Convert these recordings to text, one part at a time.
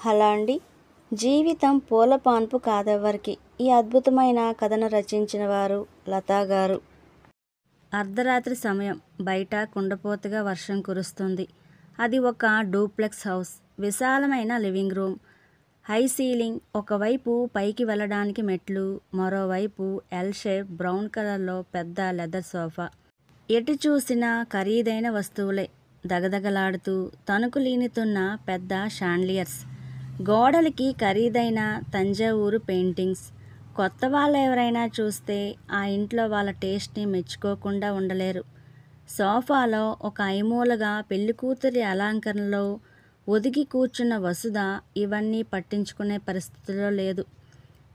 Hello అండి. జీవితం పూల పాన్పు కాదెవ్వరికి. ఈ అద్భుతమైన కథను రచించిన వారు లతా గారు. అర్ధరాత్రి సమయం. బయట కుండపోతగా వర్షం కురుస్తుంది. అది ఒక డూప్లెక్స్ హౌస్. విశాలమైన లివింగ్ రూమ్, హై సీలింగ్, ఒకవైపు పైకి వెళ్ళడానికి మెట్లు, మరోవైపు ఎల్ షేప్ బ్రౌన్ కలర్లో పెద్ద లెదర్ సోఫా. ఎటు చూసినా ఖరీదైన వస్తువులే దగదగలాడుతూ తణుకులీనుతున్న పెద్ద షాండ్లియర్స్, గోడలకి ఖరీదైన తంజావూరు పెయింటింగ్స్. కొత్త వాళ్ళెవరైనా చూస్తే ఆ ఇంట్లో వాళ్ళ టేస్ట్ని మెచ్చుకోకుండా ఉండలేరు. సోఫాలో ఒక ఐమూలగా పెళ్లికూతురి అలంకరణలో ఒదిగి కూర్చున్న వసుధ ఇవన్నీ పట్టించుకునే పరిస్థితిలో లేదు.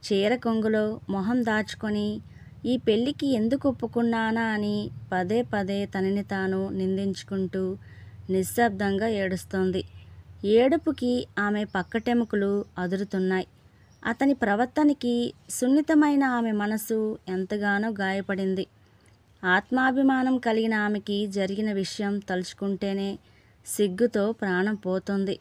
చీర కొంగులో మొహం దాచుకొని ఈ పెళ్ళికి ఎందుకు ఒప్పుకున్నానా అని పదే పదే తనని తాను నిందించుకుంటూ నిశ్శబ్దంగా ఏడుస్తోంది. ఏడుపుకి ఆమె పక్కటెముకలు అదురుతున్నాయి. అతని ప్రవర్తనకి సున్నితమైన ఆమె మనసు ఎంతగానో గాయపడింది. ఆత్మాభిమానం కలిగిన ఆమెకి జరిగిన విషయం తలుచుకుంటేనే సిగ్గుతో ప్రాణం పోతుంది.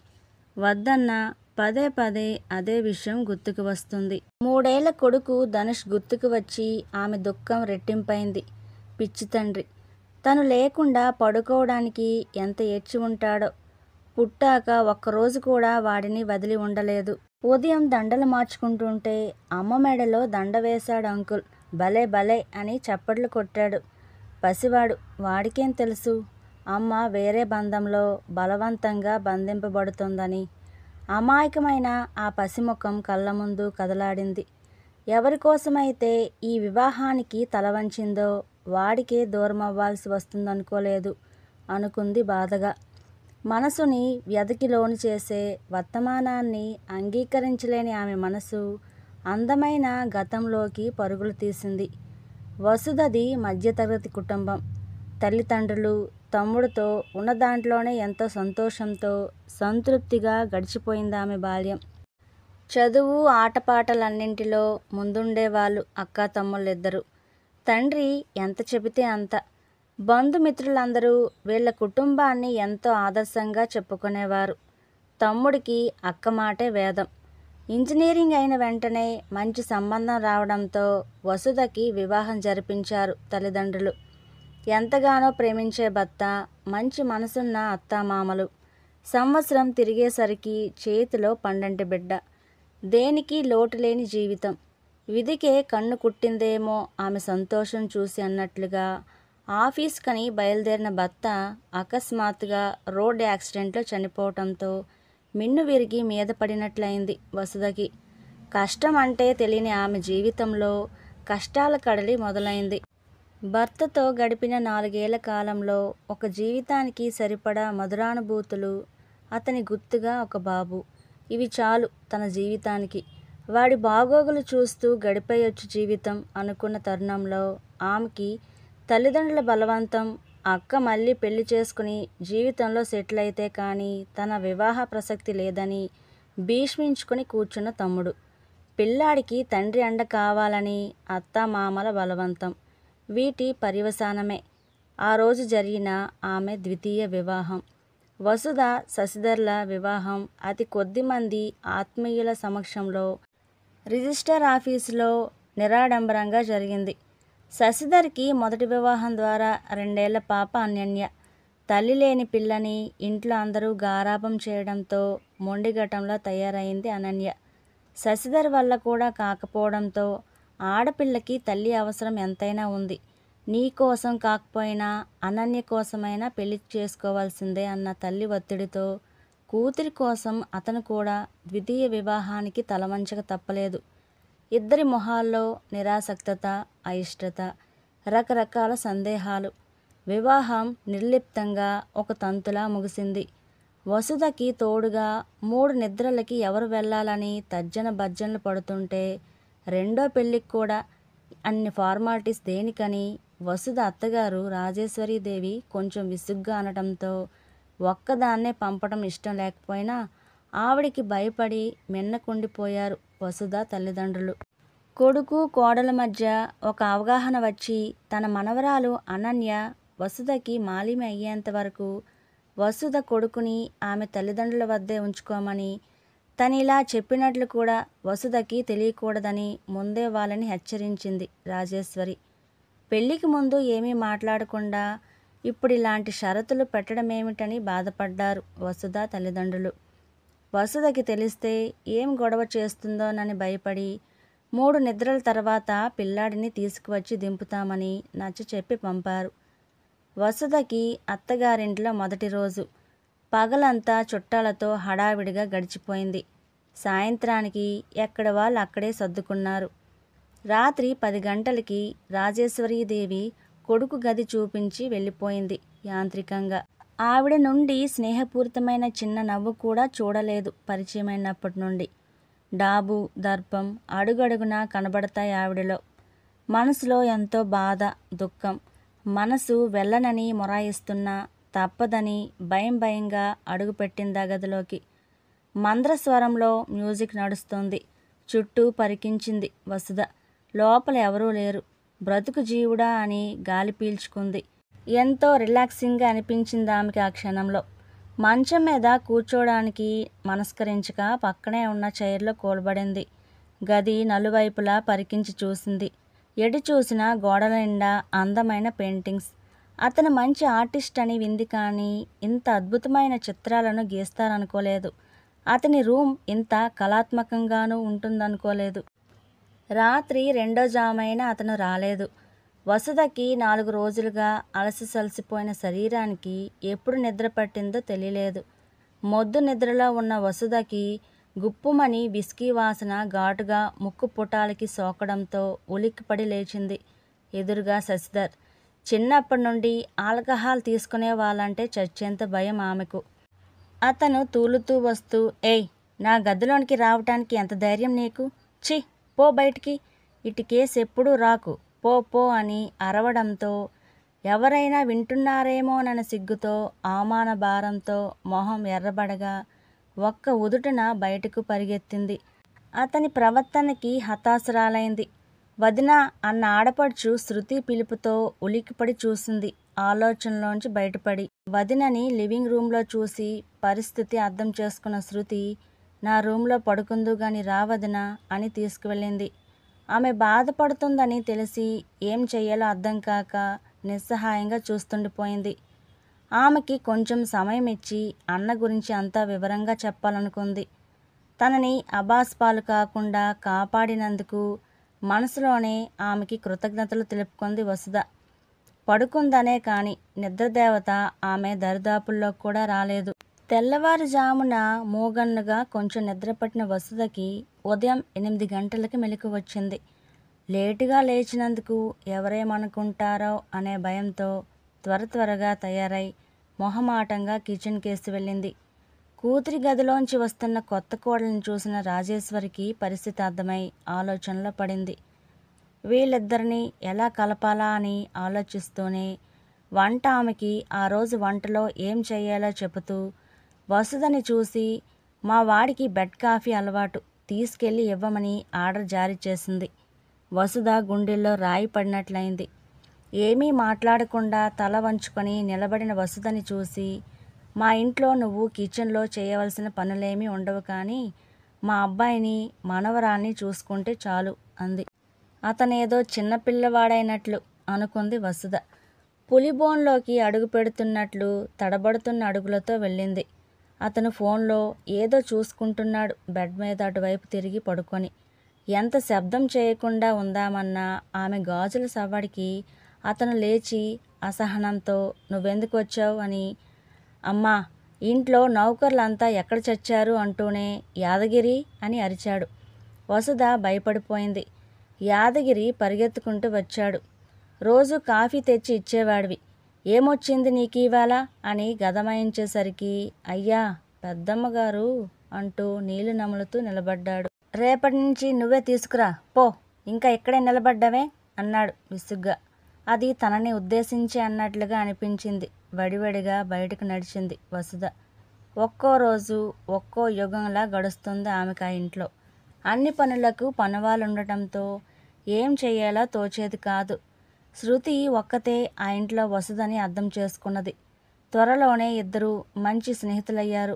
వద్దన్నా పదే పదే అదే విషయం గుర్తుకు వస్తుంది. 3 ఏళ్ల కొడుకు ధనుష్ గుర్తుకు వచ్చి ఆమె దుఃఖం రెట్టింపైంది. పిచ్చి తండ్రి. తను లేకుండా పడుకోవడానికి ఎంత ఏడ్చి ఉంటాడో. పుట్టాక ఒక్కరోజు కూడా వాడిని వదిలి ఉండలేదు. ఉదయం దండలు మార్చుకుంటుంటే అమ్మ మెడలో దండ వేశాడు అంకుల్. భలే భలే అని చప్పట్లు కొట్టాడు. పసివాడు, వాడికేం తెలుసు అమ్మ వేరే బంధంలో బలవంతంగా బంధింపబడుతోందని. అమాయకమైన ఆ పసిముఖం కళ్ళ ముందు కదలాడింది. ఎవరికోసమైతే ఈ వివాహానికి తలవంచిందో వాడికే దూరమవ్వాల్సి వస్తుందనుకోలేదు అనుకుంది బాధగా. మనసుని వ్యధకి లోను చేసే వర్తమానాన్ని అంగీకరించలేని ఆమె మనసు అందమైన గతంలోకి పరుగులు తీసింది. వసుధది మధ్యతరగతి కుటుంబం. తల్లిదండ్రులు, తమ్ముడితో ఉన్న దాంట్లోనే ఎంతో సంతోషంతో సంతృప్తిగా గడిచిపోయింది ఆమె బాల్యం. చదువు, ఆటపాటలన్నింటిలో ముందుండేవాళ్ళు అక్కా తమ్ముళ్ళిద్దరూ. తండ్రి ఎంత చెబితే అంత. బంధుమిత్రులందరూ వీళ్ళ కుటుంబాన్ని ఎంతో ఆదర్శంగా చెప్పుకునేవారు. తమ్ముడికి అక్క మాటే వేదం. ఇంజనీరింగ్ అయిన వెంటనే మంచి సంబంధం రావడంతో వసుధకి వివాహం జరిపించారు తల్లిదండ్రులు. ఎంతగానో ప్రేమించే భర్త, మంచి మనసున్న అత్తామామలు. సంవత్సరం తిరిగేసరికి చేతిలో పండంటి బిడ్డ. దేనికి లోటులేని జీవితం. విధికే కన్ను కుట్టిందేమో ఆమె సంతోషం చూసి అన్నట్లుగా ఆఫీస్కని బయలుదేరిన భర్త అకస్మాత్తుగా రోడ్ యాక్సిడెంట్లో చనిపోవటంతో మిన్ను విరిగి మీద పడినట్లయింది వసుధకి. కష్టం అంటే తెలియని ఆమె జీవితంలో కష్టాల కడలి మొదలైంది. భర్తతో గడిపిన 4 ఏళ్ల కాలంలో ఒక జీవితానికి సరిపడా మధురానుభూతులు, అతని గుర్తుగా ఒక బాబు. ఇవి చాలు తన జీవితానికి. వాడి బాగోగులు చూస్తూ గడిపేయొచ్చు జీవితం అనుకున్న తరుణంలో ఆమెకి తల్లిదండ్రుల బలవంతం. అక్క మళ్ళీ పెళ్లి చేసుకుని జీవితంలో సెటిల్ అయితే కానీ తన వివాహ ప్రసక్తి లేదని భీష్మించుకుని కూర్చున్న తమ్ముడు. పిల్లాడికి తండ్రి అండ కావాలని అత్తామామల బలవంతం. వీటి పర్యవసానమే ఆ రోజు జరిగిన ఆమె ద్వితీయ వివాహం. వసుధ, శశిధర్ల వివాహం అతి కొద్దిమంది ఆత్మీయుల సమక్షంలో రిజిస్టర్ ఆఫీసులో నిరాడంబరంగా జరిగింది. శశిధర్కి మొదటి వివాహం ద్వారా 2 ఏళ్ల పాప అనన్య. తల్లి లేని పిల్లని ఇంట్లో అందరూ గారాబం చేయడంతో మొండిఘటంలా తయారైంది అనన్య. శశిధర్ వల్ల కూడా కాకపోవడంతో ఆడపిల్లకి తల్లి అవసరం ఎంతైనా ఉంది. నీ కోసం కాకపోయినా అనన్య కోసమైనా పెళ్లి చేసుకోవాల్సిందే అన్న తల్లి ఒత్తిడితో కూతురి కోసం అతను కూడా ద్వితీయ వివాహానికి తలవంచక తప్పలేదు. ఇద్దరి మొహాల్లో నిరాసక్తత, అయిష్టత, రకరకాల సందేహాలు. వివాహం నిర్లిప్తంగా ఒక తంతులా ముగిసింది. వసుధకి తోడుగా 3 నిద్రలకి ఎవరు వెళ్ళాలని తర్జన భర్జనలు పడుతుంటే రెండో పెళ్ళికి కూడా అన్ని ఫార్మాలిటీస్ దేనికని వసుధ అత్తగారు రాజేశ్వరీదేవి కొంచెం విసుగ్గా అనడంతో ఒక్కదాన్నే పంపడం ఇష్టం లేకపోయినా ఆవిడికి భయపడి మిన్నకుండిపోయారు వసుధ తల్లిదండ్రులు. కొడుకు, కోడల మధ్య ఒక అవగాహన వచ్చి తన మనవరాలు అనన్య వసుధకి మాలిమి అయ్యేంత వరకు వసుధ కొడుకుని ఆమె తల్లిదండ్రుల వద్దే ఉంచుకోమని తనిలా చెప్పినట్లు కూడా వసుధకి తెలియకూడదని ముందే వాళ్ళని హెచ్చరించింది రాజేశ్వరి. పెళ్లికి ముందు ఏమీ మాట్లాడకుండా ఇప్పుడు ఇలాంటి షరతులు పెట్టడమేమిటని బాధపడ్డారు వసుధ తల్లిదండ్రులు. వసుధకి తెలిస్తే ఏం గొడవ చేస్తుందోనని భయపడి 3 నిద్రల తర్వాత పిల్లాడిని తీసుకువచ్చి దింపుతామని నచ్చచెప్పి పంపారు. వసుధకి అత్తగారింట్లో మొదటి రోజు. పగలంతా చుట్టాలతో హడావిడిగా గడిచిపోయింది. సాయంత్రానికి ఎక్కడ వాళ్ళు అక్కడే సర్దుకున్నారు. రాత్రి 10 గంటలకి రాజేశ్వరీదేవి కొడుకు గది చూపించి వెళ్ళిపోయింది యాంత్రికంగా. ఆవిడ నుండి స్నేహపూరితమైన చిన్న నవ్వు కూడా చూడలేదు పరిచయమైనప్పటి నుండి. డాబు, దర్పం అడుగడుగునా కనబడతాయి ఆవిడలో. మనసులో ఎంతో బాధ, దుఃఖం. మనసు వెళ్ళనని మొరాయిస్తున్నా తప్పదని భయంగా అడుగుపెట్టిందా గదిలోకి. మంద్రస్వరంలో మ్యూజిక్ నడుస్తోంది. చుట్టూ పరికించింది వసుధ. లోపల ఎవరూ లేరు. బ్రతుకు జీవుడా అని గాలి పీల్చుకుంది. ఎంతో రిలాక్సింగ్గా అనిపించింది ఆమెకి ఆ క్షణంలో. మంచం మీద కూర్చోడానికి మనస్కరించక పక్కనే ఉన్న చైర్లో కూలబడింది. గది నలువైపులా పరికించి చూసింది. ఎటు చూసినా గోడల నిండా అందమైన పెయింటింగ్స్. అతను మంచి ఆర్టిస్ట్ అని వింది, కానీ ఇంత అద్భుతమైన చిత్రాలను గీస్తారనుకోలేదు. అతని రూమ్ ఇంత కళాత్మకంగానూ ఉంటుందనుకోలేదు. రాత్రి 2వ జామైన అతను రాలేదు. వసుధకి 4 రోజులుగా అలసిసలసిపోయిన శరీరానికి ఎప్పుడు నిద్ర పట్టిందో తెలియలేదు. మొద్దు నిద్రలో ఉన్న వసుధకి గుప్పుమని విస్కీ వాసన ఘాటుగా ముక్కు పుటాలకి సోకడంతో ఉలిక్కిపడి లేచింది. ఎదురుగా శశిధర్. చిన్నప్పటి నుండి ఆల్కహాల్ తీసుకునే వాళ్ళంటే చచ్చేంత భయం ఆమెకు. అతను తూలుతూ వస్తూ, ఏయ్, నా గదిలోనికి రావటానికి ఎంత ధైర్యం నీకు? ఛీ, పో బయటికి. ఇటు కేసు ఎప్పుడూ రాకు, పో పో అని అరవడంతో ఎవరైనా వింటున్నారేమోనన్న సిగ్గుతో, అవమాన భారంతో మొహం ఎర్రబడగా ఒక్క ఉదుటున బయటకు పరిగెత్తింది. అతని ప్రవర్తనకి హతాశురాలైంది. వదినా అన్న ఆడపడుచు శృతి పిలుపుతో ఉలిక్కిపడి చూసింది. ఆలోచనలోంచి బయటపడి వదినని లివింగ్ రూమ్లో చూసి పరిస్థితి అర్థం చేసుకున్న శృతి, నా రూమ్లో పడుకుందు గాని రా వదినా అని తీసుకువెళ్ళింది. ఆమె బాధపడుతుందని తెలిసి ఏం చెయ్యాలో అర్థం కాక నిస్సహాయంగా చూస్తుండిపోయింది. ఆమెకి కొంచెం సమయం ఇచ్చి అన్న గురించి అంతా వివరంగా చెప్పాలనుకుంది. తనని అబాస్పాలు కాకుండా కాపాడినందుకు మనసులోనే ఆమెకి కృతజ్ఞతలు తెలుపుకుంది వసుధ. పడుకుందనే కాని నిద్రదేవత ఆమె దరిదాపుల్లో కూడా రాలేదు. తెల్లవారుజామున మూగన్నుగా కొంచెం నిద్రపట్టిన వసుధకి ఉదయం 8 గంటలకి మెలకు వచ్చింది. లేటుగా లేచినందుకు ఎవరేమనుకుంటారో అనే భయంతో త్వరగా తయారై మొహమాటంగా కిచెన్ కేసి వెళ్ళింది. కూతురి గదిలోంచి వస్తున్న కొత్త కోడలిని చూసిన రాజేశ్వరికి పరిస్థితి అర్థమై ఆలోచనలో పడింది. వీళ్ళిద్దరినీ ఎలా కలపాలా అని ఆలోచిస్తూనే వంట ఆమెకి ఆ రోజు వంటలో ఏం చెయ్యాలో చెబుతూ వసుధని చూసి, మా వాడికి బెడ్ కాఫీ అలవాటు, తీసుకెళ్ళి ఇవ్వమని ఆర్డర్ జారీ చేసింది. వసుధ గుండెల్లో రాయి పడినట్లయింది. ఏమీ మాట్లాడకుండా తల వంచుకొని నిలబడిన వసుధని చూసి, మా ఇంట్లో నువ్వు కిచెన్లో చేయవలసిన పనులేమీ ఉండవు, కానీ మా అబ్బాయిని మనవరాల్ని చూసుకుంటే చాలు అంది. అతనేదో చిన్నపిల్లవాడైనట్లు అనుకుంది వసుధ. పులిబోన్లోకి అడుగు పెడుతున్నట్లు తడబడుతున్న అడుగులతో వెళ్ళింది. అతను ఫోన్లో ఏదో చూసుకుంటున్నాడు బెడ్ మీద అటువైపు తిరిగి పడుకొని. ఎంత శబ్దం చేయకుండా ఉందామన్నా ఆమె గాజుల సవ్వడికి అతను లేచి అసహనంతో, నువ్వెందుకు వచ్చావు అని, అమ్మా, ఇంట్లో నౌకర్లంతా ఎక్కడ చచ్చారు అంటూనే యాదగిరి అని అరిచాడు. వసుధ భయపడిపోయింది. యాదగిరి పరిగెత్తుకుంటూ వచ్చాడు. రోజు కాఫీ తెచ్చి ఇచ్చేవాడివి, ఏమొచ్చింది నీకు ఇవాళ అని గదమాయించేసరికి, అయ్యా పెద్దమ్మగారు అంటూ నీళ్లు నములుతూ నిలబడ్డాడు. రేపటి నుంచి నువ్వే తీసుకురా పో, ఇంకా ఇక్కడే నిలబడ్డావే అన్నాడు విసుగ్గా. అది తనని ఉద్దేశించి అన్నట్లుగా అనిపించింది. వడివడిగా బయటకు నడిచింది వసుధ. ఒక్కో రోజు ఒక్కో యుగంలా గడుస్తుంది ఆమెకు ఆ ఇంట్లో. అన్ని పనులకు పనివాళ్ళుండటంతో ఏం చెయ్యాలో తోచేది కాదు. శృతి ఒక్కతే ఆ ఇంట్లో వసుధని అర్థం చేసుకున్నది. త్వరలోనే ఇద్దరూ మంచి స్నేహితులయ్యారు.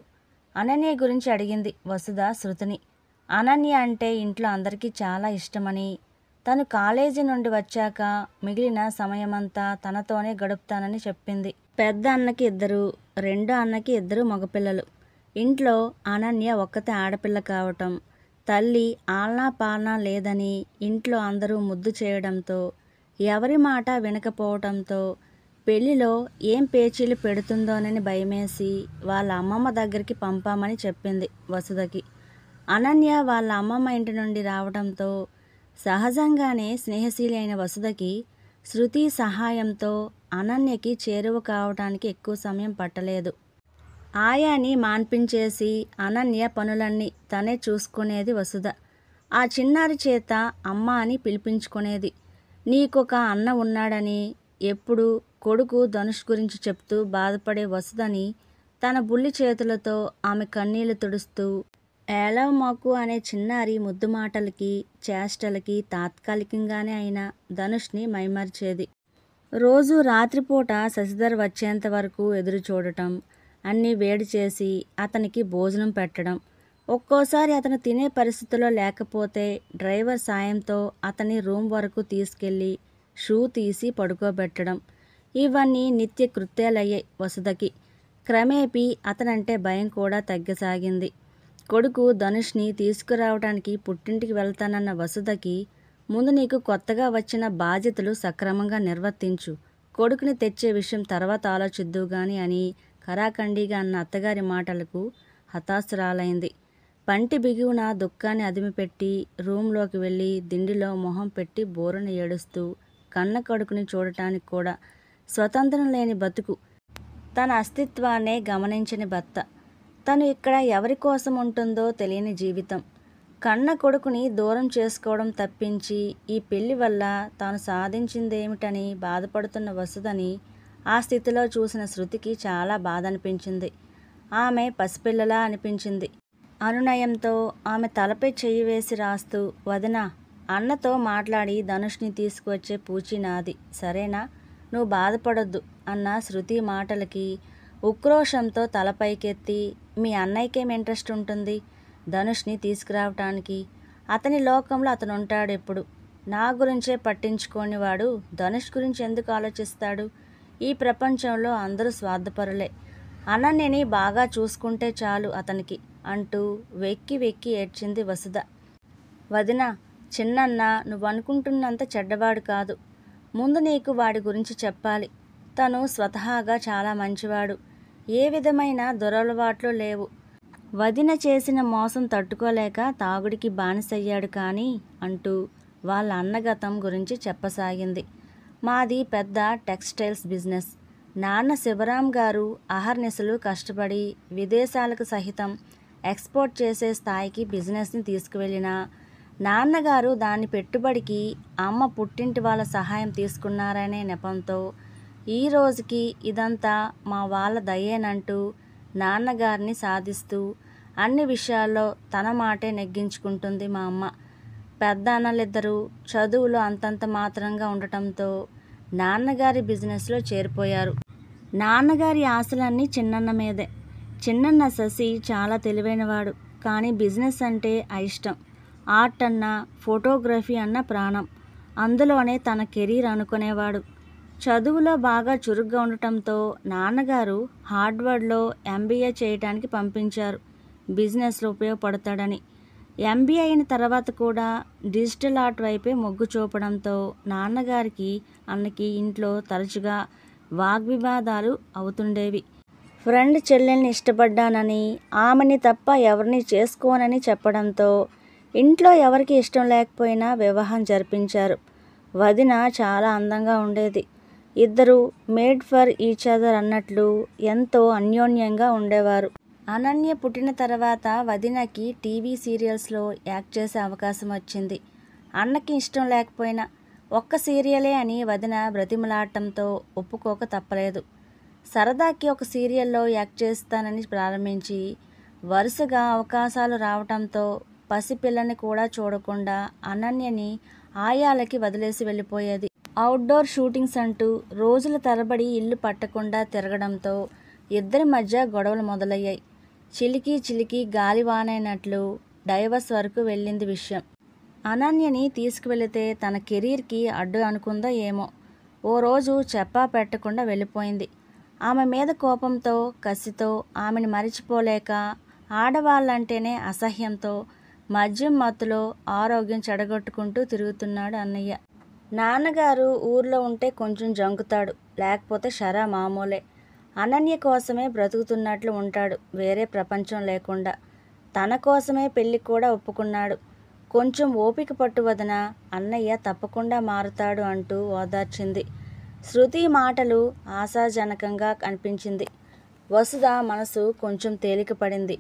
అనన్య గురించి అడిగింది వసుధ శృతిని. అనన్య అంటే ఇంట్లో అందరికీ చాలా ఇష్టమని, తను కాలేజీ నుండి వచ్చాక మిగిలిన సమయమంతా తనతోనే గడుపుతానని చెప్పింది. పెద్ద అన్నకి 2, రెండో అన్నకి 2 మగపిల్లలు. ఇంట్లో అనన్య ఒక్కతే ఆడపిల్ల కావటం, తల్లి ఆలనా పాలనా లేదని ఇంట్లో అందరూ ముద్దు చేయడంతో, ఎవరి మాట వినకపోవటంతో పెళ్లిలో ఏం పేచీలు పెడుతుందోనని భయమేసి వాళ్ళ అమ్మమ్మ దగ్గరికి పంపామని చెప్పింది వసుధకి. అనన్య వాళ్ళ అమ్మమ్మ ఇంటి నుండి రావడంతో సహజంగానే స్నేహశీలి అయిన వసుధకి శృతి సహాయంతో అనన్యకి చేరువ కావడానికి ఎక్కువ సమయం పట్టలేదు. ఆయాని మాన్పించేసి అనన్య పనులన్నీ తనే చూసుకునేది వసుధ. ఆ చిన్నారి చేత అమ్మ అని పిలిపించుకునేది. నీకొక అన్న ఉన్నాడని ఎప్పుడు కొడుకు ధనుష్ గురించి చెప్తూ బాధపడే వసుధని తన బుల్లి చేతులతో ఆమె కన్నీళ్లు తుడుస్తూ ఏలవమాకు అనే చిన్నారి ముద్దు మాటలకి చేష్టలకి తాత్కాలికంగానే అయినా ధనుష్ని మైమర్చేది. రోజు రాత్రిపూట శశిధర్ వచ్చేంత వరకు ఎదురు చూడటం, అన్నీ వేడి చేసి అతనికి భోజనం పెట్టడం, ఒక్కోసారి అతను తినే పరిస్థితిలో లేకపోతే డ్రైవర్ సాయంతో అతని రూమ్ వరకు తీసుకెళ్ళి షూ తీసి పడుకోబెట్టడం, ఇవన్నీ నిత్య కృత్యాలయ్యాయి వసుధకి. క్రమేపీ అతనంటే భయం కూడా తగ్గసాగింది. కొడుకు ధనుష్ని తీసుకురావడానికి పుట్టింటికి వెళ్తానన్న వసుధకి, ముందు నీకు కొత్తగా వచ్చిన బాధ్యతలు సక్రమంగా నిర్వర్తించు, కొడుకుని తెచ్చే విషయం తర్వాత ఆలోచిద్దు గాని అని ఖరాఖండిగా అన్న అత్తగారి మాటలకు హతాశురాలైంది. పంటి బిగువున దుఃఖాన్ని అదిమిపెట్టి రూంలోకి వెళ్ళి దిండిలో మొహం పెట్టి బోరున ఏడుస్తూ కన్న కొడుకుని చూడటానికి కూడా స్వతంత్రం లేని బతుకు, తన అస్తిత్వాన్నే గమనించని భర్త, తను ఇక్కడ ఎవరి కోసం ఉంటుందో తెలియని జీవితం, కన్న కొడుకుని దూరం చేసుకోవడం తప్పించి ఈ పెళ్లి వల్ల తాను సాధించిందేమిటని బాధపడుతున్న వసుధని ఆ స్థితిలో చూసిన శృతికి చాలా బాధ అనిపించింది. ఆమె పసిపిల్లలా అనిపించింది. అనునయంతో ఆమె తలపై చెయ్యి వేసి రాస్తూ, వదినా, అన్నతో మాట్లాడి ధనుష్ని తీసుకువచ్చే పూచీ నాది, సరేనా? నువ్వు బాధపడొద్దు అన్న శృతి మాటలకి ఉక్రోషంతో తలపైకెత్తి, మీ అన్నయ్యకేం ఇంట్రెస్ట్ ఉంటుంది ధనుష్ని తీసుకురావటానికి? అతని లోకంలో అతను ఉంటాడు ఎప్పుడు. నా గురించే పట్టించుకోని వాడు ధనుష్ గురించి ఎందుకు ఆలోచిస్తాడు? ఈ ప్రపంచంలో అందరూ స్వార్థపరులే. అనన్యని బాగా చూసుకుంటే చాలు అతనికి అంటూ వెక్కి వెక్కి ఏడ్చింది వసుధ. వదిన, చిన్నన్న నువ్వనుకుంటున్నంత చెడ్డవాడు కాదు. ముందు నీకు వాడి గురించి చెప్పాలి. తను స్వతహాగా చాలా మంచివాడు. ఏ విధమైన దురలవాట్లు లేవు. వదిన చేసిన మోసం తట్టుకోలేక తాగుడికి బానిసయ్యాడు కానీ అంటూ వాళ్ళ అన్నగతం గురించి చెప్పసాగింది. మాది పెద్ద టెక్స్టైల్స్ బిజినెస్. నాన్న శివరాం గారు అహర్నిశలు కష్టపడి విదేశాలకు సహితం ఎక్స్పోర్ట్ చేసే స్థాయికి బిజినెస్ని తీసుకువెళ్ళినా నాన్నగారు దాని పెట్టుబడికి అమ్మ పుట్టింటి వాళ్ళ సహాయం తీసుకున్నారనే నెపంతో ఈ రోజుకి ఇదంతా మా వాళ్ళ దయేనంటూ నాన్నగారిని సాధిస్తూ అన్ని విషయాల్లో తన మాటే నెగ్గించుకుంటుంది మా అమ్మ. పెద్ద అన్నలిద్దరూ చదువులో అంతంత మాత్రంగా ఉండటంతో నాన్నగారి బిజినెస్లో చేరిపోయారు. నాన్నగారి ఆశలన్నీ చిన్నన్న మీదే. చిన్నన్న శశి చాలా తెలివైనవాడు, కానీ బిజినెస్ అంటే అయిష్టం. ఆర్ట్ అన్న, ఫోటోగ్రఫీ అన్న ప్రాణం. అందులోనే తన కెరీర్ అనుకునేవాడు. చదువులో బాగా చురుగ్గా ఉండటంతో నాన్నగారు హార్వర్డ్లో MBA చేయడానికి పంపించారు, బిజినెస్లో ఉపయోగపడతాడని. MBA అయిన తర్వాత కూడా డిజిటల్ ఆర్ట్ వైపే మొగ్గు చూపడంతో నాన్నగారికి అన్నకి ఇంట్లో తరచుగా వాగ్వివాదాలు అవుతుండేవి. ఫ్రెండ్ చెల్లెల్ని ఇష్టపడ్డానని, ఆమెని తప్ప ఎవరిని చేసుకోనని చెప్పడంతో ఇంట్లో ఎవరికి ఇష్టం లేకపోయినా వివాహం జరిపించారు. వదిన చాలా అందంగా ఉండేది. ఇద్దరు మేడ్ ఫర్ ఈచ్ అదర్ అన్నట్లు ఎంతో అన్యోన్యంగా ఉండేవారు. అనన్య పుట్టిన తర్వాత వదినకి టీవీ సీరియల్స్లో యాక్ట్ చేసే అవకాశం వచ్చింది. అన్నకి ఇష్టం లేకపోయినా ఒక్క సీరియలే అని వదిన బ్రతిమలాడటంతో ఒప్పుకోక తప్పలేదు. సరదాకి ఒక సీరియల్లో యాక్ట్ చేస్తానని ప్రారంభించి వరుసగా అవకాశాలు రావటంతో పసిపిల్లని కూడా చూడకుండా అనన్యని ఆయాలకి వదిలేసి వెళ్ళిపోయేది. అవుట్డోర్ షూటింగ్స్ అంటూ రోజుల తరబడి ఇల్లు పట్టకుండా తిరగడంతో ఇద్దరి మధ్య గొడవలు మొదలయ్యాయి. చిలికి చిలికి గాలివానైనట్లు డైవర్స్ వరకు వెళ్ళింది విషయం. అనన్యని తీసుకువెళితే తన కెరీర్కి అడ్డు అనుకుందో ఏమో. ఓ రోజు చెప్పా పెట్టకుండా వెళ్ళిపోయింది. ఆమె మీద కోపంతో, కసితో, ఆమెను మరిచిపోలేక, ఆడవాళ్ళంటేనే అసహ్యంతో మద్యం మత్తులో ఆరోగ్యం చెడగొట్టుకుంటూ తిరుగుతున్నాడు అన్నయ్య. నాన్నగారు ఊర్లో ఉంటే కొంచెం జంకుతాడు, లేకపోతే షరా మామూలే. అనన్య కోసమే బ్రతుకుతున్నట్లు ఉంటాడు, వేరే ప్రపంచం లేకుండా. తన కోసమే పెళ్ళి కూడా ఒప్పుకున్నాడు. కొంచెం ఓపిక పట్టు వదిన, అన్నయ్య తప్పకుండా మారుతాడు అంటూ ఓదార్చింది. శృతి మాటలు ఆశాజనకంగా అనిపించింది. వసుధ మనసు కొంచెం తేలికపడింది.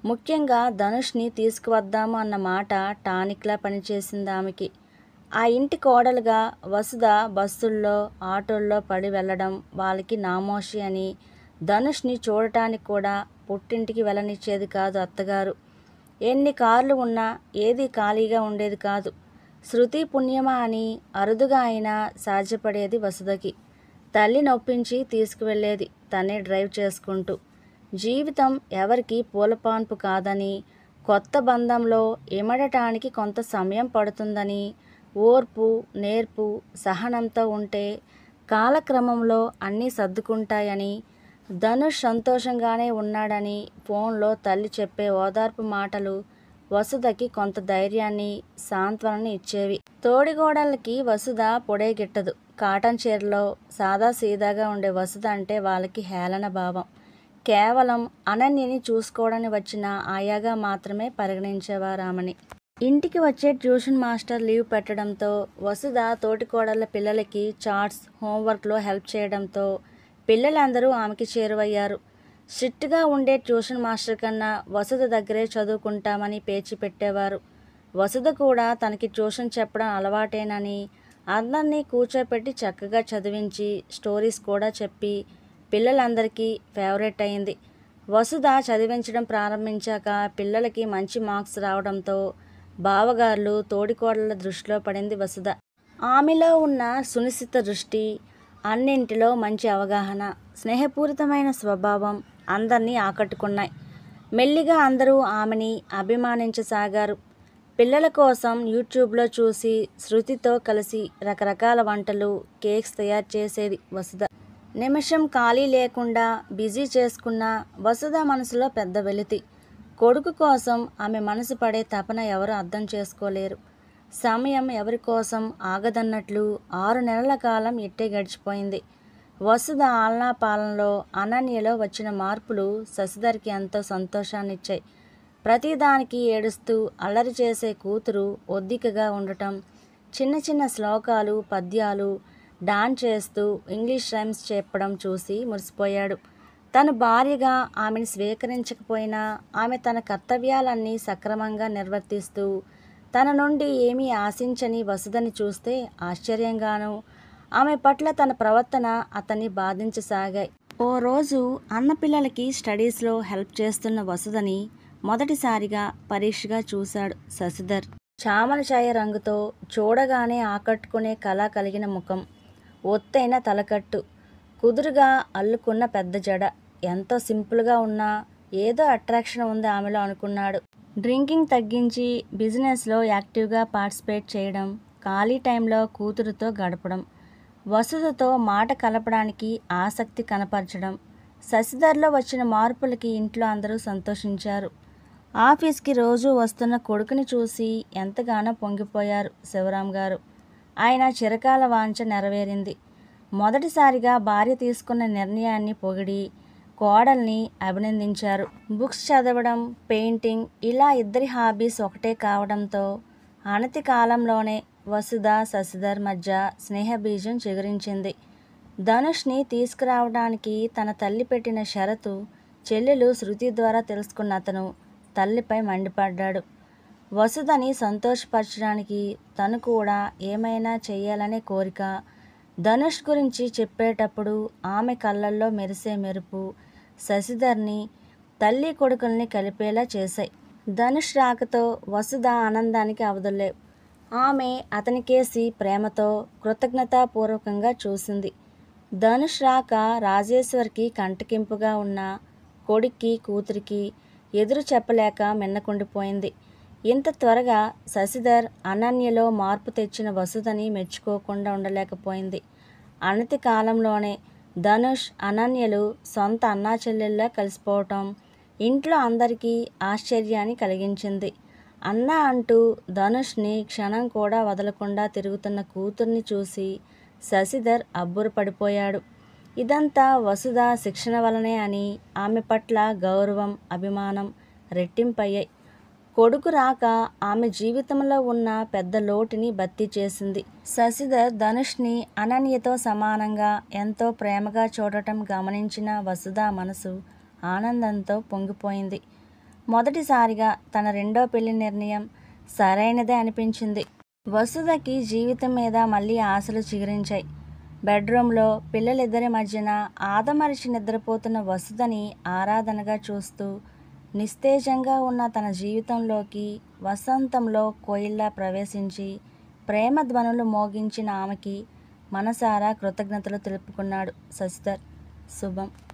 ముఖ్యంగా ధనుష్ని తీసుకువద్దాము అన్న మాట టానిక్లా పనిచేసింది ఆమెకి. ఆ ఇంటి కోడలుగా వసుధ బస్సుల్లో, ఆటోల్లో పడి వెళ్ళడం వాళ్ళకి నామోషి అని, ధనుష్ని చూడటానికి కూడా పుట్టింటికి వెళ్ళనిచ్చేది కాదు అత్తగారు. ఎన్ని కార్లు ఉన్నా ఏది ఖాళీగా ఉండేది కాదు. శృతి పుణ్యమా అని అరుదుగా అయినా సాధ్యపడేది వసుధకి. తల్లి నొప్పించి తీసుకువెళ్ళేది తనే డ్రైవ్ చేసుకుంటూ. జీవితం ఎవరికి పూలపాన్పు కాదని, కొత్త బంధంలో ఇమడటానికి కొంత సమయం పడుతుందని, ఓర్పు, నేర్పు, సహనంతో ఉంటే కాలక్రమంలో అన్నీ సర్దుకుంటాయని, ధనుష్ సంతోషంగానే ఉన్నాడని ఫోన్లో తల్లి చెప్పే ఓదార్పు మాటలు వసుధకి కొంత ధైర్యాన్ని, సాంత్వనని ఇచ్చేవి. తోడిగోడళ్ళకి వసుధ పొడేగిట్టదు. కాటన్ చీరలో సాదాసీదాగా ఉండే వసుధ అంటే వాళ్ళకి హేళన భావం. కేవలం అనన్యని చూసుకోవడానికి వచ్చిన ఆయాగా మాత్రమే పరిగణించేవారామని. ఇంటికి వచ్చే ట్యూషన్ మాస్టర్ లీవ్ పెట్టడంతో వసుధ తోటికోడళ్ళ పిల్లలకి చార్ట్స్, హోంవర్క్లో హెల్ప్ చేయడంతో పిల్లలందరూ ఆమెకి చేరువయ్యారు. స్ట్రిక్ట్గా ఉండే ట్యూషన్ మాస్టర్ కన్నా వసుధ దగ్గరే చదువుకుంటామని పేచి పెట్టేవారు. వసుధ కూడా తనకి ట్యూషన్ చెప్పడం అలవాటేనని అందరినీ కూర్చోపెట్టి చక్కగా చదివించి స్టోరీస్ కూడా చెప్పి పిల్లలందరికీ ఫేవరెట్ అయింది. వసుధ చదివించడం ప్రారంభించాక పిల్లలకి మంచి మార్క్స్ రావడంతో బావగారులు, తోడికోడళ్ళ దృష్టిలో పడింది వసుధ. ఆమెలో ఉన్న సునిశ్చిత దృష్టి, అన్నింటిలో మంచి అవగాహన, స్నేహపూరితమైన స్వభావం అందరినీ ఆకట్టుకున్నాయి. మెల్లిగా అందరూ ఆమెని అభిమానించసాగారు. పిల్లల కోసం యూట్యూబ్లో చూసి శృతితో కలిసి రకరకాల వంటలు, కేక్స్ తయారు చేసేది వసుధ. నిమిషం ఖాళీ లేకుండా బిజీ చేసుకున్న వసుధ మనసులో పెద్ద వెలితి. కొడుకు కోసం ఆమె మనసు పడే తపన ఎవరు అర్థం చేసుకోలేరు. సమయం ఎవరి కోసం ఆగదన్నట్లు 6 నెలల కాలం ఇట్టే గడిచిపోయింది. వసుధ ఆలనా పాలనలో, అనన్యలో వచ్చిన మార్పులు శశిధర్కి ఎంతో సంతోషాన్నిచ్చాయి. ప్రతిదానికి ఏడుస్తూ అల్లరి చేసే కూతురు ఒద్దికగా ఉండటం, చిన్న చిన్న శ్లోకాలు, పద్యాలు డాన్స్ చేస్తూ ఇంగ్లీష్ రైమ్స్ చెప్పడం చూసి మురిసిపోయాడు. తను భార్యగా ఆమెను స్వీకరించకపోయినా ఆమె తన కర్తవ్యాలన్నీ సక్రమంగా నిర్వర్తిస్తూ తన నుండి ఏమీ ఆశించని వసుధని చూస్తే ఆశ్చర్యంగానూ, ఆమె పట్ల తన ప్రవర్తన అతన్ని బాధించసాగాయి. ఓ రోజు అన్నపిల్లలకి స్టడీస్లో హెల్ప్ చేస్తున్న వసుధని మొదటిసారిగా పరీక్షగా చూశాడు శశిధర్. చామన ఛాయ రంగుతో చూడగానే ఆకట్టుకునే కళ కలిగిన ముఖం, ఒత్తైన తలకట్టు, కుదురుగా అల్లుకున్న పెద్ద జడ, ఎంతో సింపుల్గా ఉన్నా ఏదో అట్రాక్షన్ ఉంది ఆమెలో అనుకున్నాడు. డ్రింకింగ్ తగ్గించి బిజినెస్లో యాక్టివ్గా పార్టిసిపేట్ చేయడం, ఖాళీ టైంలో కూతురుతో గడపడం, వసుధతో మాట కలపడానికి ఆసక్తి కనపరచడం. శశిధర్లో వచ్చిన మార్పులకి ఇంట్లో అందరూ సంతోషించారు. ఆఫీస్కి రోజు వస్తున్న కొడుకుని చూసి ఎంతగానో పొంగిపోయారు శివరాం గారు. ఆయన చిరకాల వాంఛ నెరవేరింది. మొదటిసారిగా భార్య తీసుకున్న నిర్ణయాన్ని పొగిడి కోడల్ని అభినందించారు. బుక్స్ చదవడం, పెయింటింగ్, ఇలా ఇద్దరి హాబీస్ ఒకటే కావడంతో అనతి కాలంలోనే వసుధ, శశిధర్ మధ్య స్నేహబీజం చిగురించింది. ధనుష్ని తీసుకురావడానికి తన తల్లి పెట్టిన షరతు చెల్లెలు శృతి ద్వారా తెలుసుకున్న అతను తల్లిపై మండిపడ్డాడు. వసుధని సంతోషపరచడానికి తను కూడా ఏమైనా చెయ్యాలనే కోరిక. ధనుష్ గురించి చెప్పేటప్పుడు ఆమె కళ్ళల్లో మెరిసే మెరుపు శశిధర్ని, తల్లి కొడుకుల్ని కలిపేలా చేశాయి. ధనుష్ రాకతో వసుధ ఆనందానికి అవధుల్లేవు. ఆమె అతనికేసి ప్రేమతో, కృతజ్ఞతాపూర్వకంగా చూసింది. ధనుష్ రాక రాజేశ్వర్కి కంటకింపుగా ఉన్న కొడుక్కి, కూతురికి ఎదురు చెప్పలేక మిన్నకుండిపోయింది. ఇంత త్వరగా శశిధర్ అనన్యలో మార్పు తెచ్చిన వసుధని మెచ్చుకోకుండా ఉండలేకపోయింది. అనతి కాలంలోనే ధనుష్, అనన్యలు సొంత అన్నా చెల్లెల్లా కలిసిపోవటం ఇంట్లో అందరికీ ఆశ్చర్యాన్ని కలిగించింది. అన్న అంటూ ధనుష్ని క్షణం కూడా వదలకుండా తిరుగుతున్న కూతుర్ని చూసి శశిధర్ అబ్బురపడిపోయాడు. ఇదంతా వసుధ శిక్షణ వలనే అని ఆమె పట్ల గౌరవం, అభిమానం రెట్టింపయ్యాయి. కొడుకు రాక ఆమె జీవితంలో ఉన్న పెద్ద లోటుని భర్తీ చేసింది. శశిధర్ ధనుష్ని అనన్యతో సమానంగా ఎంతో ప్రేమగా చూడటం గమనించిన వసుధ మనసు ఆనందంతో పొంగిపోయింది. మొదటిసారిగా తన రెండో పెళ్లి నిర్ణయం సరైనదే అనిపించింది. వసుధకి జీవితం మీద మళ్ళీ ఆశలు చిగురించాయి. బెడ్రూమ్లో పిల్లలిద్దరి మధ్యన ఆదమరిచి నిద్రపోతున్న వసుధని ఆరాధనగా చూస్తూ నిస్తేజంగా ఉన్న తన జీవితంలోకి వసంతంలో కోయిల్లా ప్రవేశించి ప్రేమ ధ్వనులు మోగించిన ఆమెకి మనసారా కృతజ్ఞతలు తెలుపుకున్నాడు శశిధర్. శుభం.